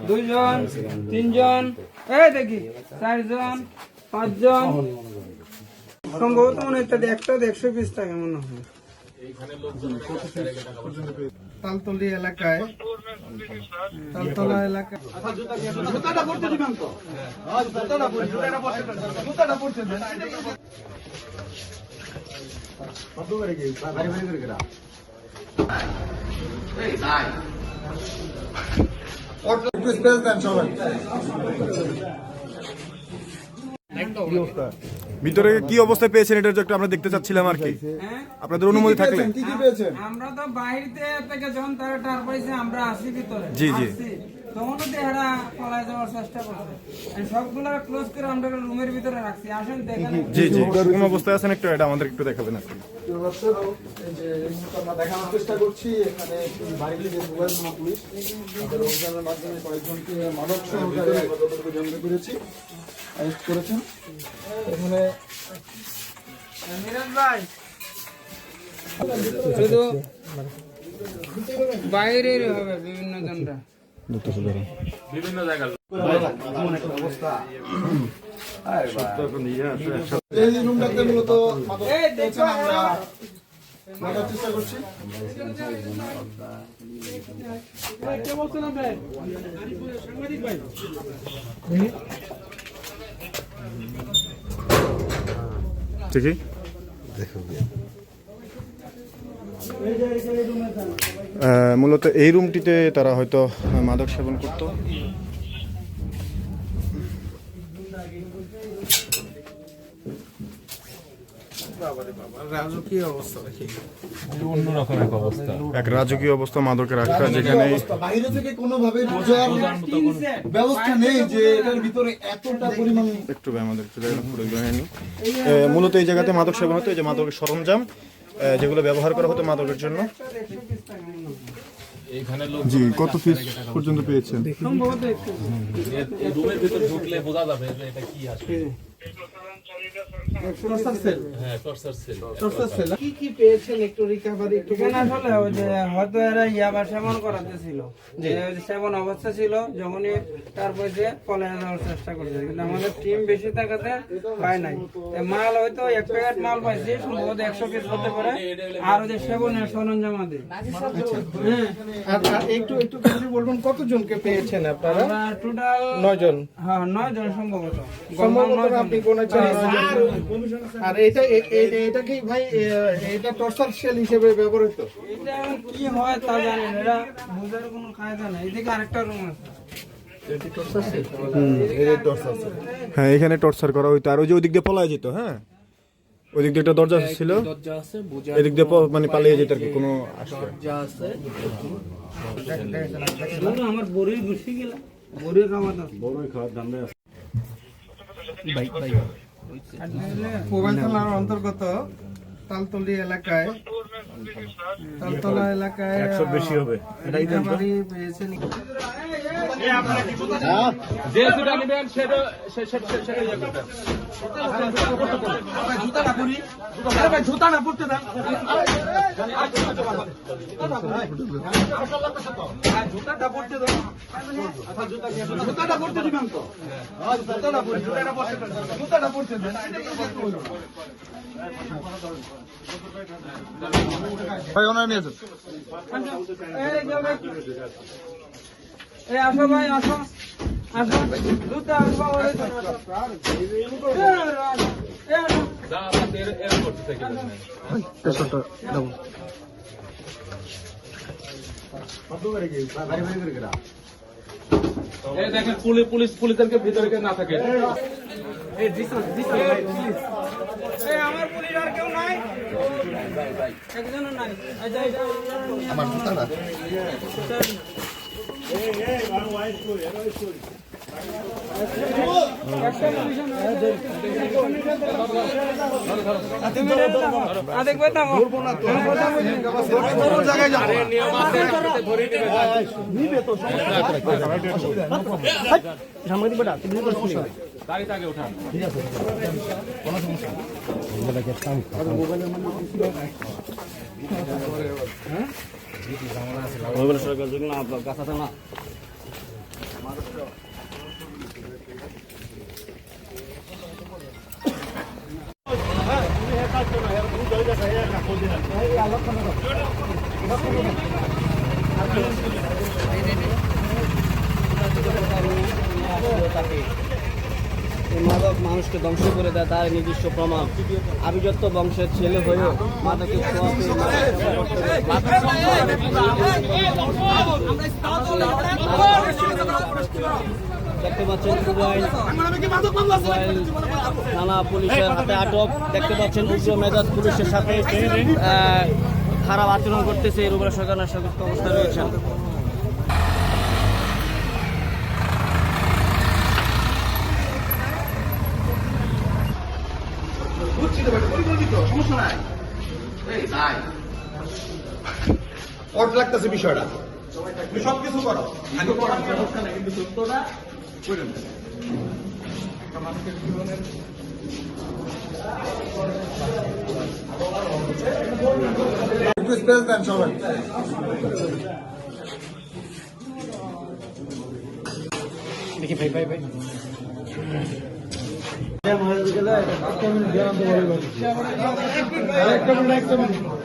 দুইজন, তিনজন, এই দেখি 4 জন, 5 জন, সম্ভবত মনে হয় একটা 120 টাকা মনে হয়। তালতলি এলাকায়, তালতলা এলাকায় জুতাটা পড়তে দিবেন তো, জুতাটা পড়তে দেন। কত করে কি ভারী ভারী করে গেরা এই নাই অটো স্পেস দেন সবাই। ভিতরে কি অবস্থায় পেয়েছেন এটা একটু আমরা দেখতে চাচ্ছিলাম আর কি, আপনাদের অনুমতি থাকলে। আমরা তো বাইরে থেকে যখন তারা টার পাইছে আমরা আসি ভিতরে, জি জি, তখন তো এরা পলায় যাওয়ার চেষ্টা করছে, সবগুলা ক্লোজ করে আমরা রুমের ভিতরে রাখছি। আসেন দেখেন জি জি, কোন অবস্থায় আছেন একটু এটা আমাদের একটু দেখাবেন আর কি। আমরা দেখানোর চেষ্টা করছি এখানে বাড়িতে যে মোবাইল থানা পুলিশ তাদের অভিযানের মাধ্যমে কয়েকজনকে মাদক সহকারে জানতে পেরেছি, অ্যারেস্ট করেছেন। এখানে মিরাজ ভাই শুধু বাইরের হবে বিভিন্ন জনরা বিভিন্ন জায়গায় অবস্থা এই রুমটাতে মূলত আমরা মাদার চেষ্টা করছি। ঠিকই মূলত এই রুমটিতে তারা হয়তো মাদক সেবন করতো। এক রাজকীয় অবস্থা মাদকের আখড়া, যেখানে বাইরে থেকে কোনোভাবে বোঝার ব্যবস্থা নেই যে এটার ভিতরে এতটা পরিমাণ। একটু আমাদের মূলত এই জায়গাতে মাদক সেবন হতো, এই যে মাদকের সরঞ্জাম যেগুলো ব্যবহার করা হতো মাদকের জন্য। জি, কত পিস পর্যন্ত পেয়েছেন? রুমের ভিতর ঢুকলে বোঝা যাবে যে এটা কি আসবে। কি কি পেয়েছেন একটু রিকভারি একটু আসলে ওই যে হয়তো এরা ইয়াবা সেবন করাতেছিল, যে সেবন অবস্থা ছিল যখনই তারপরে যে পলায় যাওয়ার চেষ্টা করছে, কিন্তু আমাদের টিম বেশি থাকাতে পায় নাই। মাল হয়তো 1 প্যাকেট মাল পাইছি, সম্ভবত 100 পিস হতে পারে, আর ওই যে সেবনের সরঞ্জাম আছে। একটু একটু বলবেন কতজনকে পেয়েছেন আপনারা? টোটাল 9 জন। হ্যাঁ 9 জন সম্ভবত। আপনি কোন আর এটা কি ভাই এটা টর্চার সেল হিসেবে ব্যবহৃত? এটা কি হয় তা জানেন, এরা বুঝার কোনো কায়দা নাই। এদিকে আরেকটা রুম আছে, হ্যাঁ এখানে টর্চার করা হইতো। আর ওই যে ওদিক দিয়ে পলায় যেত, হ্যাঁ ওই দিক দিয়ে একটা দরজা ছিল, এদিক দিয়ে মানে পালিয়ে যেত আর কি। কোনো আমার বড়ই বসে গেল, বড়ই খাওয়ার দাম মোবাইল থানার অন্তর্গত তালতলি এলাকায়, তালতলা এলাকায় 100 বেশি হবে। পেয়েছেন যে জুতা নেবেন সেটা জুতা না পড়তে দেন, জুতাটা পড়তে দেন, জুতাটা পড়তে দিবেন তো, জুতাটা পড়তে দেন। ভাই ওনারা নিয়ে যান। আসো ভাই, আসো আসো, জুতা আসবো দেখেন পুলিশদেরকে ভিতরে না থাকে। আমার পুলিশ আর কেউ নাই, একজনও নাই। আমার জুতাটা দেখবে না জায়গায় যাবো গাড়িতে আগে ওঠান। ঠিক আছে কোনো সমস্যা সরকার জন্য আপনার কাছে না এই মাদক মানুষকে ধ্বংস করে দেয় তার নিজস্ব প্রমাণ। আভিজাত্য বংশের ছেলে হয়েও মাদকে ছোঁয়া পেয়ে দেখতে পাচ্ছেন মোবাইল থানা পুলিশের হাতে আটক। দেখতে পাচ্ছেন উগ্র মেজাজ পুলিশের সাথে খারাপ আচরণ করতেছে। এর উপরে সরকার অবস্থা রয়েছে। কত লাগতেছে বিষয়টা তুমি সবকিছু করো আমি করার সমস্যা নেই কিন্তু সত্যটা করেন একটু স্পেস দেন সবাই। দেখি ভাই ভাই ভাই একটা মিনিট